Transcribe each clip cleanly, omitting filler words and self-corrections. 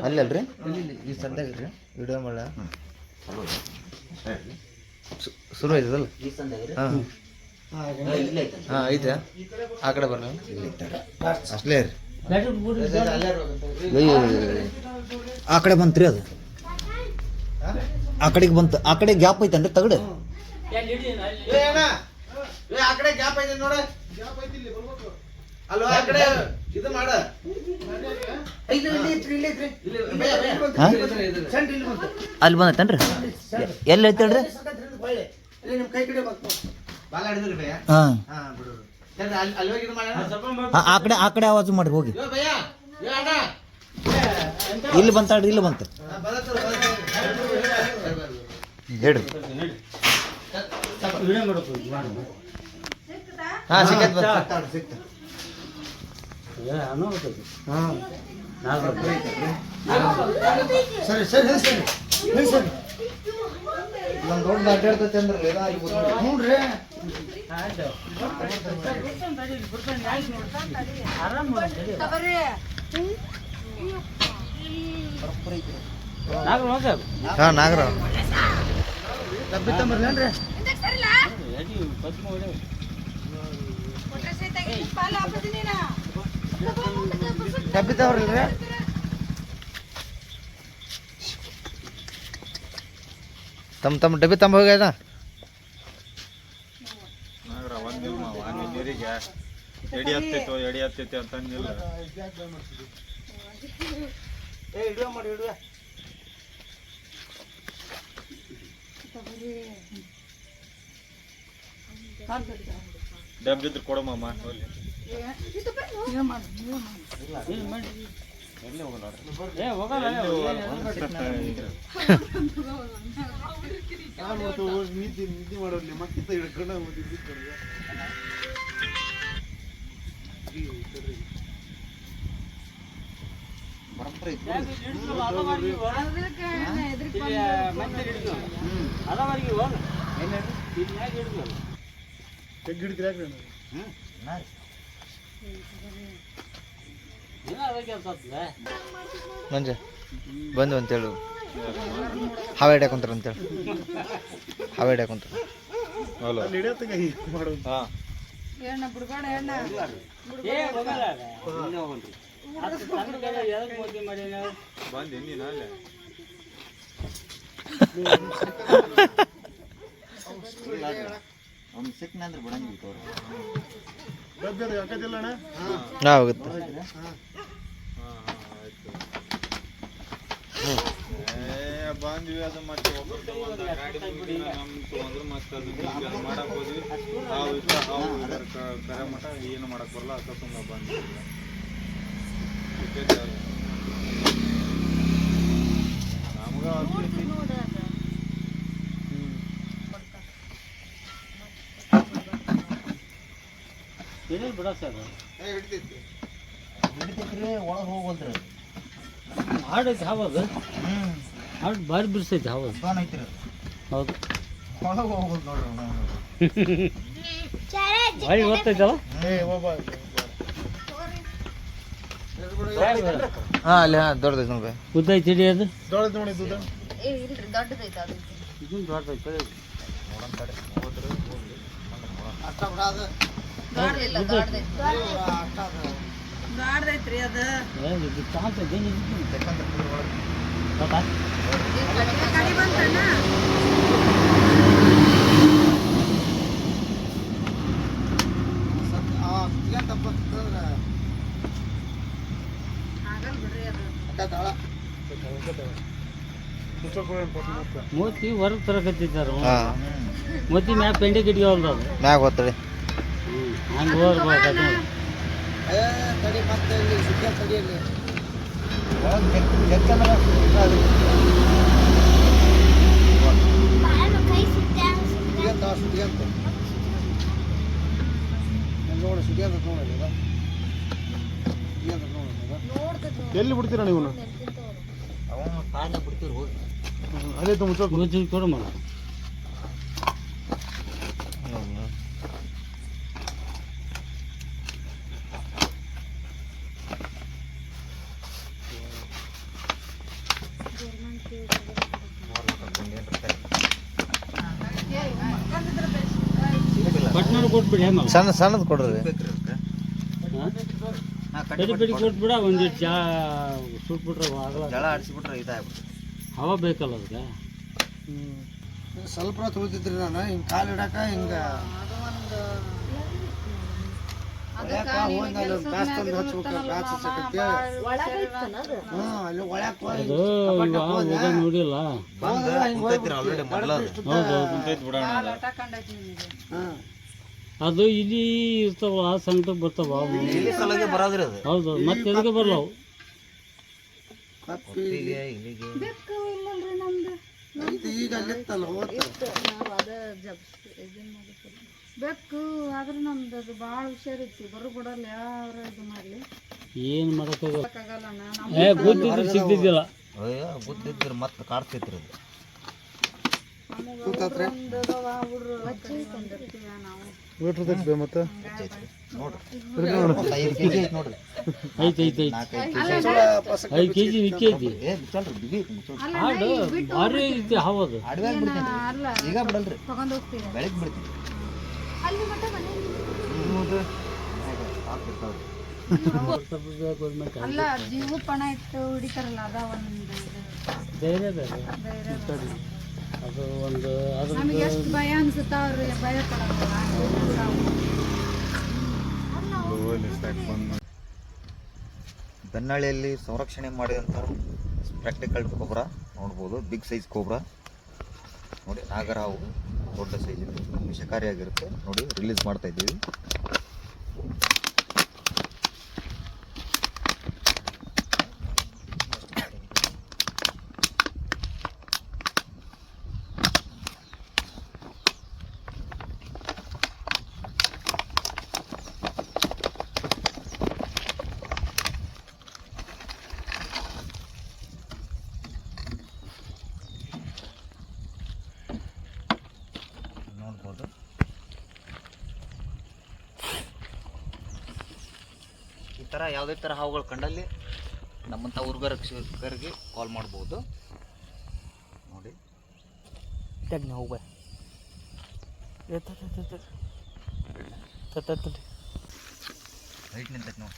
ಅಲ್ಲಲ್ರಿ ಈ ಸಂದಾಗ ರೀ ವಿಡಿಯೋ ಮಾಡ ಶುರು ಆಯ್ತದಲ್ಲ ಹಾಂ ಹಾಂ ಐತೆ ಆ ಕಡೆ ಬರಲ್ಲ ಅಷ್ಟಲೇ ರೀ ಆ ಕಡೆ ಬಂತ್ರಿ ಅದು ಆ ಕಡೆಗೆ ಬಂತು ಆ ಕಡೆ ಗ್ಯಾಪ್ ಐತನ್ರಿ ತಗಡೆ ಆ ಕಡೆ ಗ್ಯಾಪ್ ಐತೆ ನೋಡ ಅಲ್ವಾ ಆ ಕಡೆ ಇದು ಮಾಡ ಅಲ್ಲಿ ಬಂದೈತೇನ್ರಿ ಎಲ್ಲಿ ಐತೇಳ್ರಿ ಹಾಂ ಆ ಕಡೆ ಆವಾಜು ಮಾಡ್ರಿ ಹೋಗಿ ಇಲ್ಲಿ ಬಂತಾಡ್ರಿ ಇಲ್ಲಿ ಬಂತು ಹೇಳ್ರಿ ಹಾಂ ಸಿಕ್ಕತ್ ಸರಿ ಸರಿ ಸರಿ ಸರಿ ನಮ್ಮ ದೊಡ್ಡ ಅಡ್ಡಾಡ್ತೈತೆ ಅಂದ್ರೆ ನೋಡ್ರಿ ಹಾಂ ನಾಗರಾವ್ ತಪ್ಪಿತ್ತಂಬರ್ಲೇನ್ರಿ ತಪ್ಪಿತ್ತವ್ರಲ್ರಿ ತಮ್ಮ ಡಬ್ಬಿ ತಂಬ ಹೋಗ್ಯದ ನೀರಿಗೆ ಎಡಿ ಹತ್ತೈತಿ ಅಂತ ಅಂದಿಲ್ಲ ಡಬ್ಬಿದ್ರು ಕೊಡಮ್ಮ ನಿದ್ದೆ ಮಾಡೋರ್ಲಿ ಮತ್ತೆ ಹಿಡ್ಕೊಂಡು ಮಂಜ ಬಂದು ಅಂತೇಳು ಹಾವು ಹಿಡ್ಯಾಕೊಂತಾರ ಅಂತೇಳಿ ಹಾವು ಹಿಡ್ಯಾಕೊಂತಾರ ಸಿಕ್ನಂದ್ರೆ ಬಿಡಂಗಿಲ್ಲ ಹಾಂ ಹೋಗುತ್ತೆ ಬಂದ್ವಿ ಅದು ಮತ್ತೆ ಗಾಡಿ ಅಂದ್ರೆ ಮತ್ತೆ ಅದನ್ನ ಮಾಡಕ್ ಹೋದ್ವಿ ಕರೆ ಮಠ ಏನು ಮಾಡಕ್ ಬರಲ್ಲ ಅಕ್ಕ ಬಂದ್ವಿ ನಮ್ಗ ಬಿಡ ಸರ್ ಹಿಡಿತೈತ್ರಿ ಒಳಗೆ ಹೋಗೋಲ್ರಿ ಹಾಡೈತಿ ಹಾವದು ಹಾಡು ಭಾರಿ ಬಿಡಿಸೈತಿ ಹಾವದು ಫೋನ್ ಐತ್ರಿ ಹೌದು ಒಳಗೆ ಹೋಗೋದು ನೋಡ್ರಿ ಭಾರಿ ಗೊತ್ತೈತಲ್ಲ ಹಾಂ ಅಲ್ಲಿ ಹಾಂ ದೊಡ್ಡದೈತೆ ನೋಡಿ ಉದ್ದೈತಿ ಹಿಡಿ ಅದು ದೊಡ್ಡದೈತೆ ಇದನ್ನು ದೊಡ್ಡದೈತೆ ಗಾಡ್ದೈತ್ರಿ ಅದು ಕಡಿ ಬಂತಣ್ಣ ಆಗಲ್ ಬಿಡ್ರಿ ಅದು ಮೋತಿ ಹೊರಗೆ ತರಕತ್ತಿದ್ದಾರ ಹಾಂ ಮೋತಿ ಮ್ಯಾಗ ಪೆಂಡೆ ಗಿಟ್ಗೆ ಅದು ಮ್ಯಾಗ ಹೋಗ್ತದೆ ಹಂಗೆ ಹೋಗ್ಬೇಕು ತಡಿ ಮತ್ತೆ ಇಲ್ಲಿ ಸುತ್ತ ತಡಿಯಲ್ಲಿ ಎಲ್ಲಿ ಬಿಡ್ತೀರಾ ನೀವು ಬಿಡ್ತೀರಿ ಹೋಗಿ ಅಲ್ಲೇ ಮುಚ್ಚ ಕೊಡು ಮಗ ಪಟ್ನವ್ರು ಕೊಟ್ಬಿಡಿ ಹೆಂಗ ಸಣ್ಣ ಸಣ್ಣದು ಕೊಡ್ರಿ ಪೆಡಿ ಪೆಡಿ ಕೊಟ್ಬಿಡ ಒಂದಿಟ್ಟು ಚಾ ಸುಟ್ಬಿಟ್ರೆ ಆಗಲ್ಲ ಜಳ ಆಡಿಸ್ಬಿಟ್ರೆ ಇದಾಗ್ಬಿಡ್ತು. ಹವಾ ಬೇಕಲ್ಲ ಅದಕ್ಕೆ. ಸ್ವಲ್ಪ ಹೊತ್ತು ಉಳಿತಿದ್ರಿ ನಾನು ಹಿಂಗೆ ಕಾಲು ಇಡಾಕ ಹಿಂಗೆ ಹೊಳ್ಯಾಕ ಹೋಗಿ ಅಲ್ಲಿ ಒಂದು ಬ್ಯಾಸ್ ತಂದು ಹಚ್ಬೇಕು ಬ್ಯಾಸ್ ಹಚ್ಚಕಂತೇಳಿ ಅಲ್ಲಿ ಒಳ್ಯಾಕ ಹೋಗಿ ಅದು ಈಗ ಹೋಗ ನೋಡಿಲ್ಲ. ಬಂದು ಕುಂತೈತ್ರಿ ಆಲ್ರೆಡಿ ಮೊದಲ ಅದು ಇಲ್ಲಿ ಇರ್ತಾವ ಆ ಸಂಕಟಕ್ಕೆ ಬರ್ತಾವ ಅವು. ಇಲ್ಲಿ ಸಲಗೆ ಬರೋದ್ರಿ ಅದು ಹೌದು ಮತ್ತೆ ಎದಕ್ಕೆ ಬರ್ಲವು. ಕಪ್ಪಿ ಇಲ್ಲಿಗೆ ಇಲ್ಲಿಗೆ ಇದು ಈಗ ಅಲ್ಲಿತ್ತಲ್ಲ ಹೋಗ್ತ ಬೆಕ್ಕು ಆದ್ರೆ ನಮ್ದು ಅದು ಭಾಳ ಹುಷಾರಿತ್ತು ಬರೋ ಬಿಡಲ್ಲ ಯಾರು ಇದು ಮಾಡಲಿ ಏನು ಮಾಡೋಕ್ಕಾಗಲ್ಲ. ಆಗಲ್ಲ ಗೊತ್ತಿದ್ರೆ ಸಿಗ್ತಿದ್ದಿಲ್ಲ. ಅಯ್ಯೋ ಗೊತ್ತಿದ್ರೆ ಮತ್ತೆ ಕಾಡ್ತೈತ್ರಿ ಅದು. ಮತ್ತೆ ನೋಡ್ರಿ 5 ಕೆಜಿ ಐತಿ ನೋಡ್ರಿ. ಐತಿ ಐತಿ ಐತಿ 5 kg ನಿಕ್ಕಿ ಐತಿ. ಏ ಬಿಚ್ಚಲ್ರಿ ಬಿಗಿ ಐತಿ ಮುಚ್ಚು. ಹಾಡು ಭಾರಿ ಐತಿ ಹಾವದು. ಅಡವ್ಯಾಗ ಬಿಡ್ತೀನಿ ಈಗ ಬಿಡಲ್ರಿ ತಗೊಂಡ್ ಹೋಗ್ತೀವಿ ಬೆಳಗ್ಗೆ ಬಿಡ್ತೀನಿ. ಅಲ್ಲಿ ಮಟ್ಟ ಮನೆ ಅಲ್ಲ ಜೀವ ಪಣ ಇಟ್ಟು ಹಿಡಿತಾರಲ್ಲ ಅದ ಒಂದು ಧೈರ್ಯ ಬೇರೆ ಅದು ಒಂದು ಅದ್ರ ನಮಗೆ ಎಷ್ಟು ಭಯ ಅನ್ಸುತ್ತ ಅವ್ರು ಭಯ ಪಡೋಲ್ಲ. ಬೆನ್ನಳ್ಳಿಯಲ್ಲಿ ಸಂರಕ್ಷಣೆ ಮಾಡಿದಂಥ ಪ್ರಾಕ್ಟಿಕಲ್ ಕೊಬ್ರಾ ನೋಡ್ಬೋದು. ಬಿಗ್ ಸೈಜ್ ಕೊಬ್ರಾ ನೋಡಿ. ನಾಗರಹಾವು ದೊಡ್ಡ ಸೈಜ್ ವಿಷಕಾರಿಯಾಗಿರುತ್ತೆ ನೋಡಿ. ರಿಲೀಸ್ ಮಾಡ್ತಾ ಇದ್ದೀವಿ. ನೋಡ್ಬೋದು. ಈ ಥರ ಯಾವುದೇ ಥರ ಹಾವುಗಳು ಕಂಡಲ್ಲಿ ನಮ್ಮಂಥ ಉರ್ಗರಕ್ಷಕರಿಗೆ ಕಾಲ್ ಮಾಡ್ಬೋದು ನೋಡಿ. ಹೈಟ್ ನಿಂತೈತೆ ನೋಡಿ.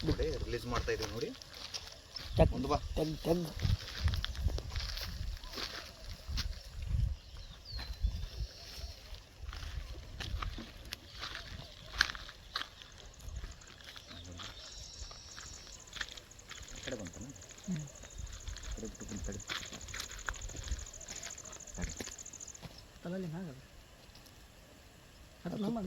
ನೋಡಿ ರಿಲೀಸ್ ಮಾಡ್ತಾ ಇದೀವಿ ನೋಡಿ. ಒಂದು ಬಾ ಕಡೆ ಬಂತಾನೆ ಕಡೆ ಬಿಟ್ಟು ಕಡೆ ತಲೆಯಲ್ಲಿ ಹಾಗಲ್ಲ ಅದು ನಮ್ಮ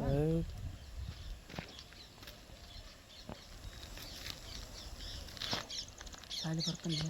ಶಾಲೆ ಬರ್ತಾನೆ.